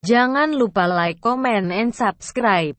Jangan lupa like, comment, and subscribe.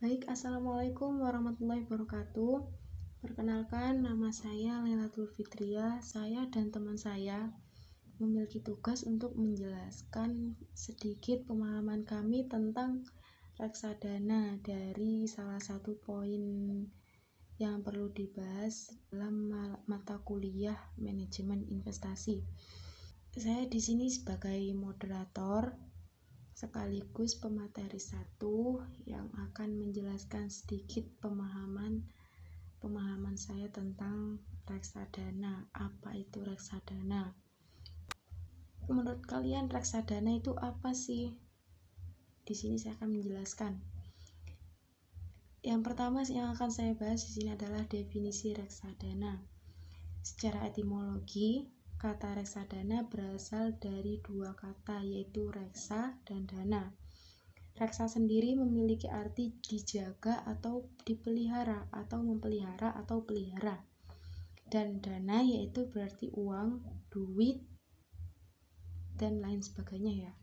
Baik, Assalamualaikum warahmatullahi wabarakatuh. Perkenalkan, nama saya Lailatul Fitria. Saya dan teman saya memiliki tugas untuk menjelaskan sedikit pemahaman kami tentang reksadana dari salah satu poin yang perlu dibahas dalam mata kuliah manajemen investasi. Saya di sini sebagai moderator sekaligus pemateri satu yang akan menjelaskan sedikit pemahaman saya tentang reksadana. Apa itu reksadana? Menurut kalian reksadana itu apa sih? Di sini saya akan menjelaskan. Yang pertama yang akan saya bahas di sini adalah definisi reksadana. Secara etimologi, kata reksadana berasal dari dua kata, yaitu reksa dan dana. Reksa sendiri memiliki arti dijaga atau dipelihara atau memelihara atau pelihara. Dan dana yaitu berarti uang, duit, dan lain sebagainya ya.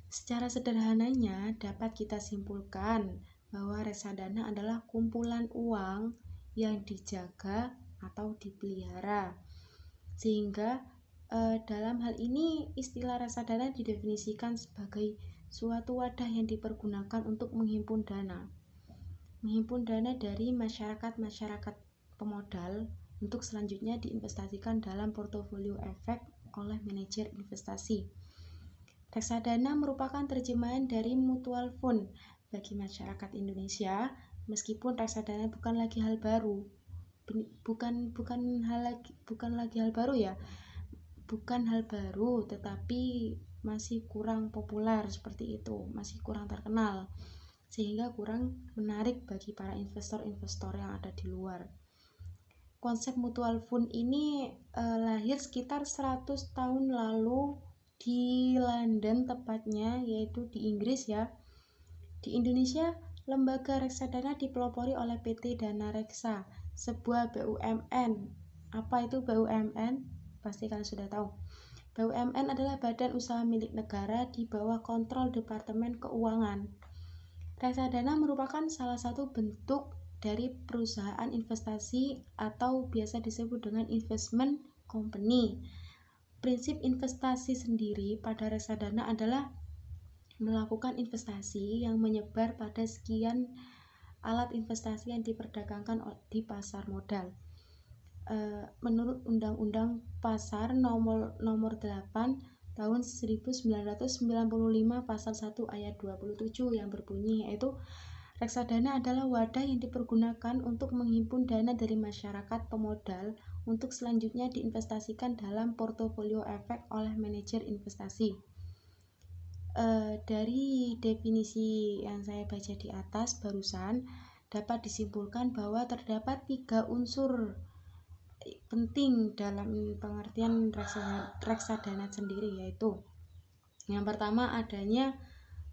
Secara sederhananya dapat kita simpulkan bahwa reksadana adalah kumpulan uang yang dijaga atau dipelihara. Sehingga dalam hal ini istilah reksadana didefinisikan sebagai suatu wadah yang dipergunakan untuk menghimpun dana. Menghimpun dana dari masyarakat pemodal untuk selanjutnya diinvestasikan dalam portofolio efek oleh manajer investasi. Reksadana merupakan terjemahan dari mutual fund bagi masyarakat Indonesia, meskipun reksadana bukan lagi hal baru. Bukan hal baru, tetapi masih kurang populer seperti itu, masih kurang terkenal, sehingga kurang menarik bagi para investor-investor yang ada di luar. Konsep mutual fund ini lahir sekitar 100 tahun lalu di London tepatnya, yaitu di Inggris ya. Di Indonesia, lembaga reksadana dipelopori oleh PT Dana Reksa, sebuah BUMN. Apa itu BUMN? Pasti kalian sudah tahu. BUMN adalah badan usaha milik negara di bawah kontrol Departemen Keuangan. Reksadana merupakan salah satu bentuk dari perusahaan investasi atau biasa disebut dengan investment company. Prinsip investasi sendiri pada reksadana adalah melakukan investasi yang menyebar pada sekian alat investasi yang diperdagangkan di pasar modal. Menurut Undang-Undang Pasar nomor 8 tahun 1995 pasal 1 ayat 27 yang berbunyi, yaitu reksadana adalah wadah yang dipergunakan untuk menghimpun dana dari masyarakat pemodal untuk selanjutnya diinvestasikan dalam portofolio efek oleh manajer investasi. Dari definisi yang saya baca di atas barusan dapat disimpulkan bahwa terdapat 3 unsur penting dalam pengertian reksadana sendiri, yaitu yang pertama adanya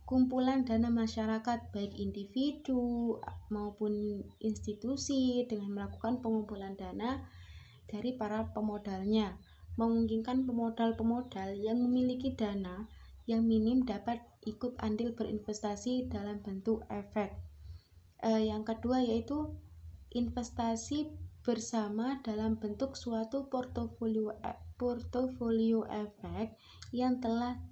kumpulan dana masyarakat baik individu maupun institusi dengan melakukan pengumpulan dana dari para pemodalnya, memungkinkan pemodal-pemodal yang memiliki dana yang minim dapat ikut andil berinvestasi dalam bentuk efek. Yang kedua yaitu investasi bersama dalam bentuk suatu portofolio efek yang telah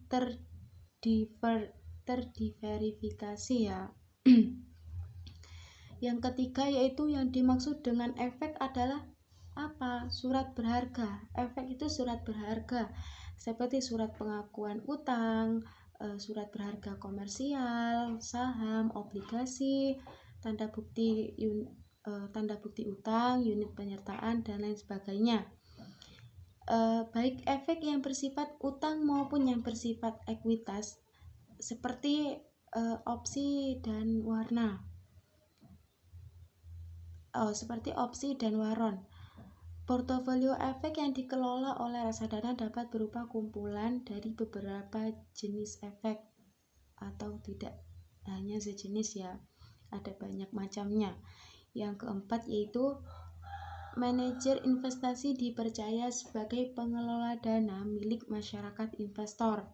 terdiverifikasi ya. Yang ketiga yaitu yang dimaksud dengan efek adalah apa? Surat berharga. Efek itu surat berharga seperti surat pengakuan utang, surat berharga komersial, saham, obligasi, tanda bukti utang, unit penyertaan, dan lain sebagainya. Baik efek yang bersifat utang maupun yang bersifat ekuitas seperti opsi dan waron. Portofolio efek yang dikelola oleh reksadana dapat berupa kumpulan dari beberapa jenis efek atau tidak hanya sejenis ya, ada banyak macamnya. Yang keempat yaitu manajer investasi dipercaya sebagai pengelola dana milik masyarakat investor.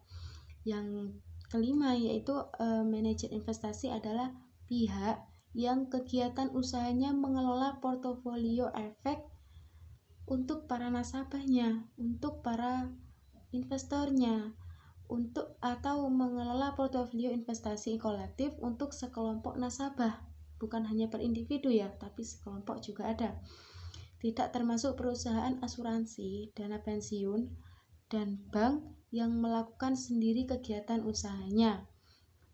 Yang kelima yaitu manajer investasi adalah pihak yang kegiatan usahanya mengelola portofolio efek untuk para nasabahnya, untuk para investornya, untuk atau mengelola portofolio investasi kolektif untuk sekelompok nasabah, bukan hanya per individu ya, tapi sekelompok juga ada. Tidak termasuk perusahaan asuransi, dana pensiun, dan bank yang melakukan sendiri kegiatan usahanya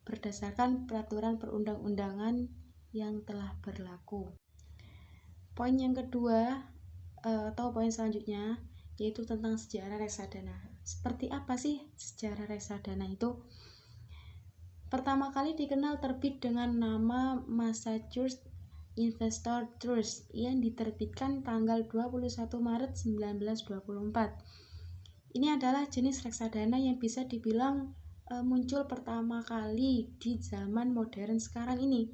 berdasarkan peraturan perundang-undangan yang telah berlaku. Poin yang kedua atau poin selanjutnya yaitu tentang sejarah reksadana. Seperti apa sih sejarah reksadana itu? Pertama kali dikenal terbit dengan nama Massachusetts Investor Trust yang diterbitkan tanggal 21 Maret 1924. Ini adalah jenis reksadana yang bisa dibilang muncul pertama kali di zaman modern sekarang ini.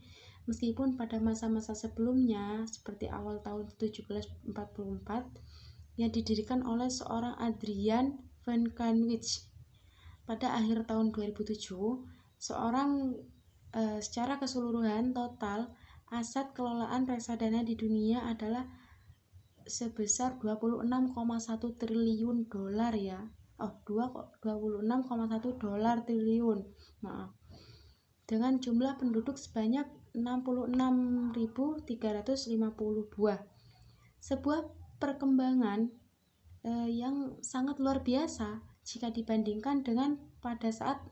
Meskipun pada masa-masa sebelumnya, seperti awal tahun 1744, yang didirikan oleh seorang Adrian Van Cranwich. Pada akhir tahun 2007, secara keseluruhan total aset kelolaan reksadana di dunia adalah sebesar 26,1 triliun dolar ya. 26,1 dolar triliun. Maaf. Dengan jumlah penduduk sebanyak 66.350 buah. Sebuah perkembangan yang sangat luar biasa jika dibandingkan dengan pada saat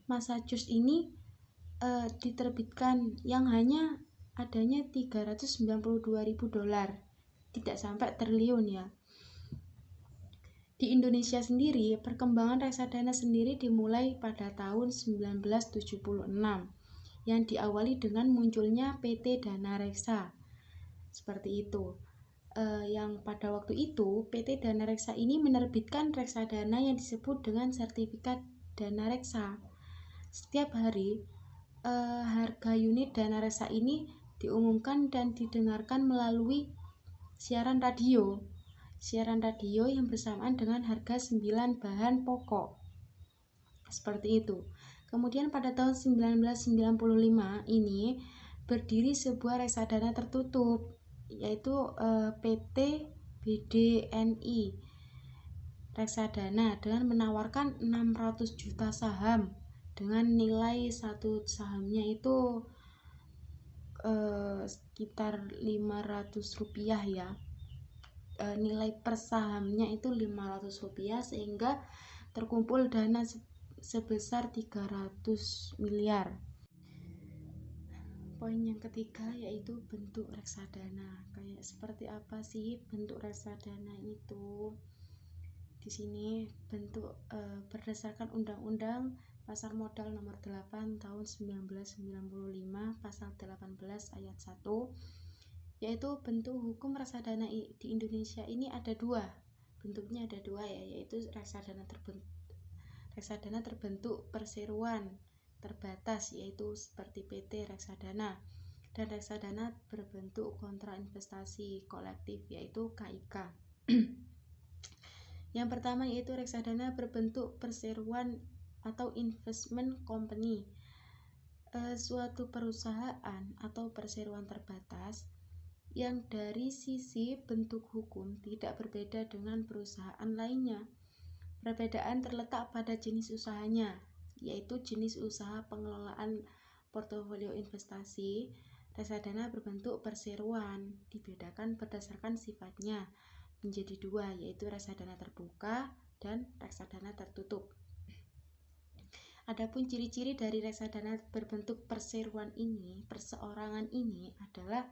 Massachusetts ini diterbitkan yang hanya adanya 392.000 dolar, tidak sampai triliun ya. Di Indonesia sendiri, perkembangan reksadana sendiri dimulai pada tahun 1976 yang diawali dengan munculnya PT Dana Reksa. Seperti itu. Yang pada waktu itu PT Dana Reksa ini menerbitkan reksadana yang disebut dengan sertifikat Dana Reksa. Setiap hari harga unit Dana Reksa ini diumumkan dan didengarkan melalui siaran radio yang bersamaan dengan harga 9 bahan pokok. Seperti itu. Kemudian pada tahun 1995 ini berdiri sebuah reksadana tertutup, yaitu PT BDNI Reksadana dengan menawarkan 600 juta saham dengan nilai satu sahamnya itu sekitar 500 rupiah ya. Nilai per sahamnya itu 500 rupiah sehingga terkumpul dana sebesar 300 miliar. Poin yang ketiga yaitu bentuk reksadana. Kayak seperti apa sih bentuk reksadana itu? Di sini bentuk berdasarkan Undang-Undang Pasar Modal Nomor 8 Tahun 1995 Pasal 18 Ayat 1, yaitu bentuk hukum reksadana di Indonesia ini ada dua. Bentuknya ada dua ya, yaitu reksadana terbentuk perseroan terbatas yaitu seperti PT Reksadana, dan reksadana berbentuk kontra investasi kolektif yaitu KIK. Yang pertama yaitu reksadana berbentuk perseroan atau investment company. Suatu perusahaan atau perseroan terbatas yang dari sisi bentuk hukum tidak berbeda dengan perusahaan lainnya. Perbedaan terletak pada jenis usahanya, yaitu jenis usaha pengelolaan portofolio investasi. Reksadana berbentuk perseroan dibedakan berdasarkan sifatnya menjadi dua, yaitu reksadana terbuka dan reksadana tertutup. Adapun ciri-ciri dari reksadana berbentuk perseroan ini, perseorangan ini adalah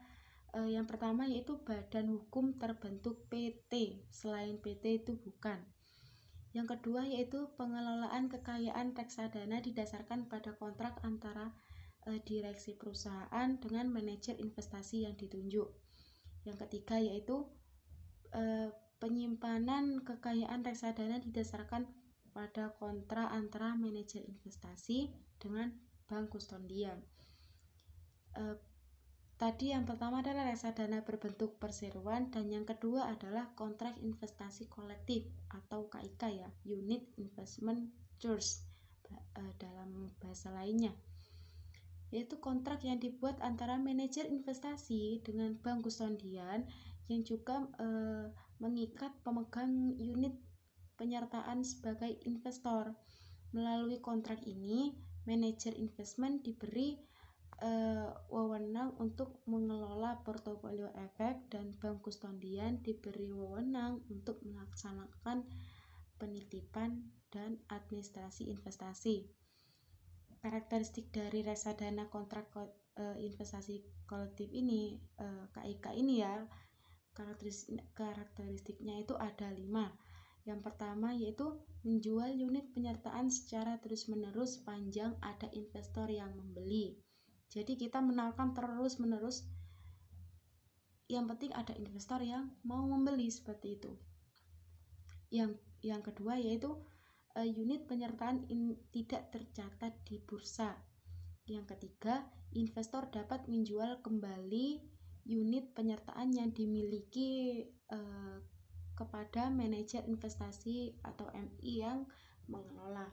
yang pertama yaitu badan hukum terbentuk PT, selain PT itu bukan. Yang kedua yaitu pengelolaan kekayaan reksadana didasarkan pada kontrak antara direksi perusahaan dengan manajer investasi yang ditunjuk. Yang ketiga yaitu penyimpanan kekayaan reksadana didasarkan pada kontrak antara manajer investasi dengan bank kustodian. Tadi yang pertama adalah reksadana berbentuk perseroan, dan yang kedua adalah kontrak investasi kolektif atau KIK ya, Unit Investment Trust dalam bahasa lainnya, yaitu kontrak yang dibuat antara manajer investasi dengan bank kustodian yang juga mengikat pemegang unit penyertaan sebagai investor. Melalui kontrak ini, manajer investment diberi wewenang untuk mengelola portofolio efek, dan bank kustodian diberi wewenang untuk melaksanakan penitipan dan administrasi investasi. Karakteristik dari reksadana kontrak investasi kolektif ini, KIK ini ya, karakteristiknya itu ada 5. Yang pertama yaitu menjual unit penyertaan secara terus-menerus sepanjang ada investor yang membeli. Jadi kita menawarkan terus-menerus, yang penting ada investor yang mau membeli, seperti itu. Yang kedua yaitu unit penyertaan tidak tercatat di bursa. Yang ketiga, investor dapat menjual kembali unit penyertaan yang dimiliki kepada manajer investasi atau MI yang mengelola.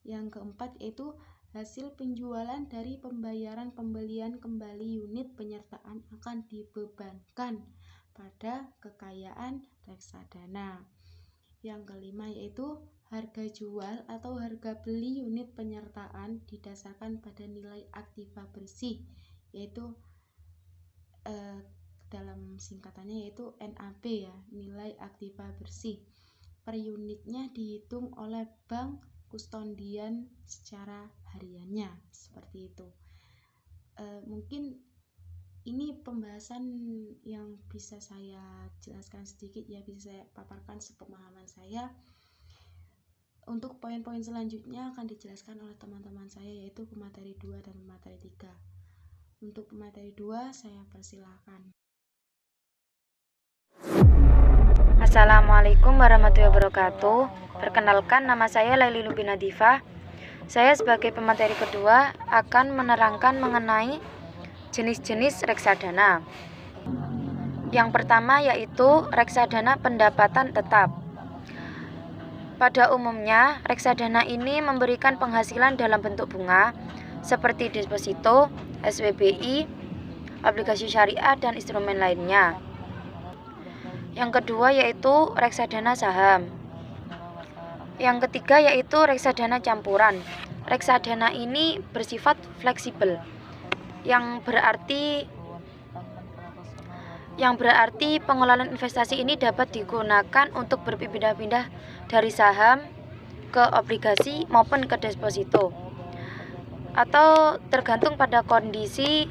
Yang keempat yaitu hasil penjualan dari pembayaran pembelian kembali unit penyertaan akan dibebankan pada kekayaan reksadana. Yang kelima yaitu harga jual atau harga beli unit penyertaan didasarkan pada nilai aktiva bersih, yaitu dalam singkatannya yaitu NAB ya, nilai aktiva bersih. Per unitnya dihitung oleh bank kustodian secara hariannya, seperti itu. Mungkin ini pembahasan yang bisa saya jelaskan sedikit ya, bisa saya paparkan sepemahaman saya. Untuk poin-poin selanjutnya akan dijelaskan oleh teman-teman saya, yaitu pemateri 2 dan pemateri 3. Untuk pemateri 2 saya persilahkan. Assalamualaikum warahmatullahi wabarakatuh. Perkenalkan, nama saya Laili Lubina Diva. Saya sebagai pemateri kedua akan menerangkan mengenai jenis-jenis reksadana. Yang pertama yaitu reksadana pendapatan tetap. Pada umumnya, reksadana ini memberikan penghasilan dalam bentuk bunga seperti deposito, SWBI, obligasi syariah, dan instrumen lainnya. Yang kedua yaitu reksadana saham. Yang ketiga yaitu reksadana campuran. Reksadana ini bersifat fleksibel, yang berarti pengelolaan investasi ini dapat digunakan untuk berpindah-pindah dari saham ke obligasi maupun ke deposito, atau tergantung pada kondisi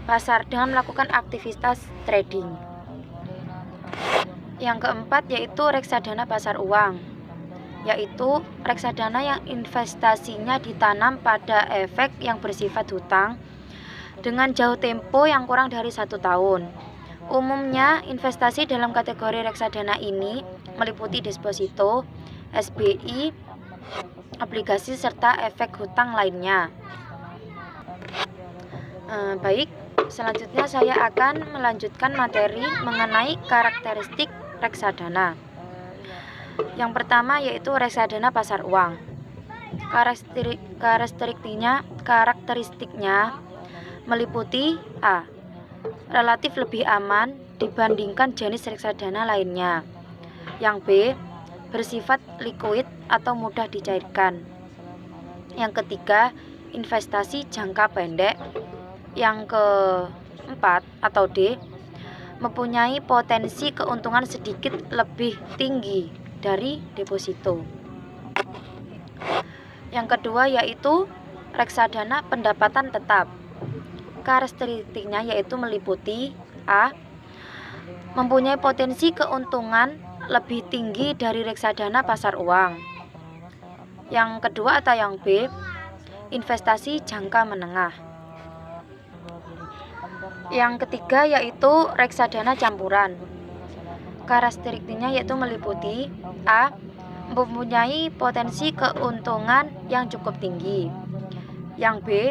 pasar dengan melakukan aktivitas trading. Yang keempat yaitu reksadana pasar uang, yaitu reksadana yang investasinya ditanam pada efek yang bersifat hutang dengan jauh tempo yang kurang dari 1 tahun. Umumnya investasi dalam kategori reksadana ini meliputi deposito, SBI, obligasi, serta efek hutang lainnya. Baik, selanjutnya saya akan melanjutkan materi mengenai karakteristik reksadana. Yang pertama yaitu reksadana pasar uang. Karakteristiknya meliputi A. Relatif lebih aman dibandingkan jenis reksadana lainnya. Yang B. Bersifat liquid atau mudah dicairkan. Yang ketiga, investasi jangka pendek. Yang keempat atau D. Mempunyai potensi keuntungan sedikit lebih tinggi dari deposito. Yang kedua yaitu reksadana pendapatan tetap. Karakteristiknya yaitu meliputi A. Mempunyai potensi keuntungan lebih tinggi dari reksadana pasar uang. Yang kedua atau yang B, investasi jangka menengah. Yang ketiga yaitu reksadana campuran. Karakteristiknya yaitu meliputi A. Mempunyai potensi keuntungan yang cukup tinggi. Yang B.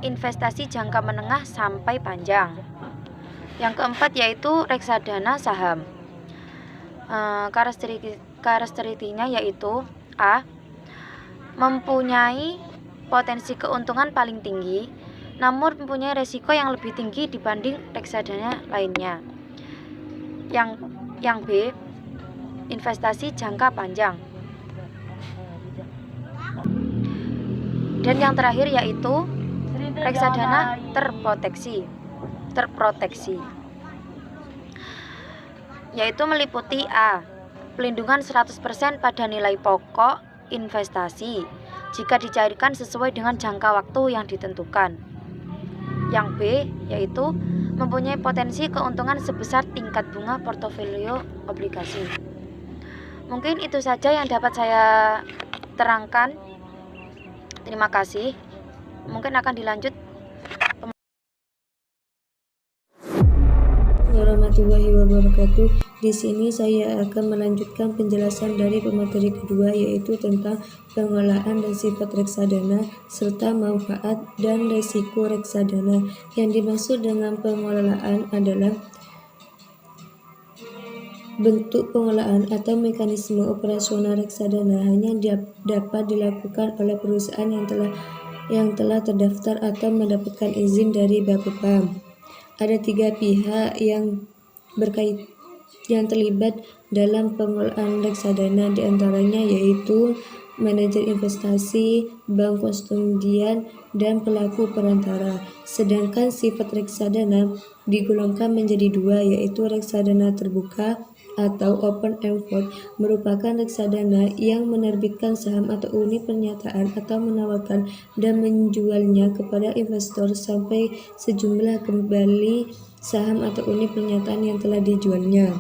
Investasi jangka menengah sampai panjang. Yang keempat yaitu reksadana saham. Karakteristiknya yaitu A. Mempunyai potensi keuntungan paling tinggi, namun mempunyai resiko yang lebih tinggi dibanding reksadana lainnya. Yang B. Investasi jangka panjang. Dan yang terakhir yaitu reksadana terproteksi, yaitu meliputi A. Pelindungan 100% pada nilai pokok investasi jika dicairkan sesuai dengan jangka waktu yang ditentukan. Yang B yaitu mempunyai potensi keuntungan sebesar tingkat bunga portofolio obligasi. Mungkin itu saja yang dapat saya terangkan. Terima kasih. Mungkin akan dilanjut. Warahmatullahi wabarakatuh. Di sini saya akan melanjutkan penjelasan dari pemateri kedua, yaitu tentang pengelolaan dan sifat reksadana serta manfaat dan risiko reksadana. Yang dimaksud dengan pengelolaan adalah bentuk pengelolaan atau mekanisme operasional reksadana hanya dapat dilakukan oleh perusahaan yang telah terdaftar atau mendapatkan izin dari Bapepam. Ada 3 pihak yang terlibat dalam pengelolaan reksadana, diantaranya yaitu manajer investasi, bank kustodian, dan pelaku perantara. Sedangkan sifat reksadana digolongkan menjadi 2, yaitu reksadana terbuka atau open ended, merupakan reksadana yang menerbitkan saham atau unit pernyataan atau menawarkan dan menjualnya kepada investor sampai sejumlah kembali saham atau unit pernyataan yang telah dijualnya.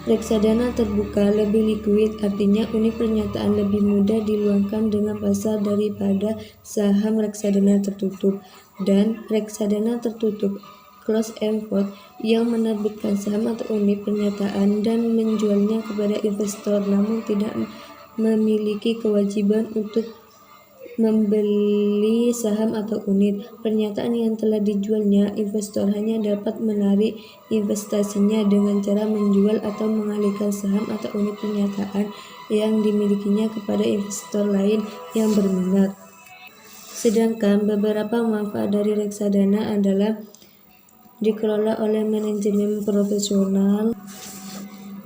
Reksadana terbuka lebih liquid, artinya unit pernyataan lebih mudah diluangkan dengan pasar daripada saham reksadana tertutup. Dan reksadana tertutup closed-ended yang menerbitkan saham atau unit pernyataan dan menjualnya kepada investor, namun tidak memiliki kewajiban untuk membeli saham atau unit pernyataan yang telah dijualnya. Investor hanya dapat menarik investasinya dengan cara menjual atau mengalihkan saham atau unit pernyataan yang dimilikinya kepada investor lain yang berminat. Sedangkan beberapa manfaat dari reksadana adalah dikelola oleh manajemen profesional,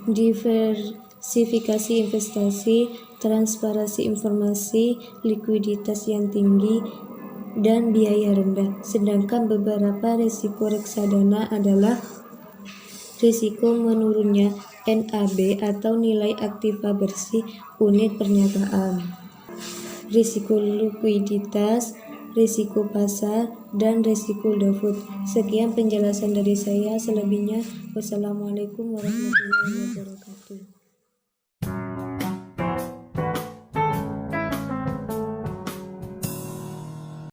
diversifikasi investasi, transparansi informasi, likuiditas yang tinggi, dan biaya rendah. Sedangkan beberapa risiko reksadana adalah risiko menurunnya NAB atau nilai aktiva bersih unit pernyataan, risiko likuiditas, risiko pasar, dan risiko default. Sekian penjelasan dari saya. Selebihnya, wassalamualaikum warahmatullahi wabarakatuh.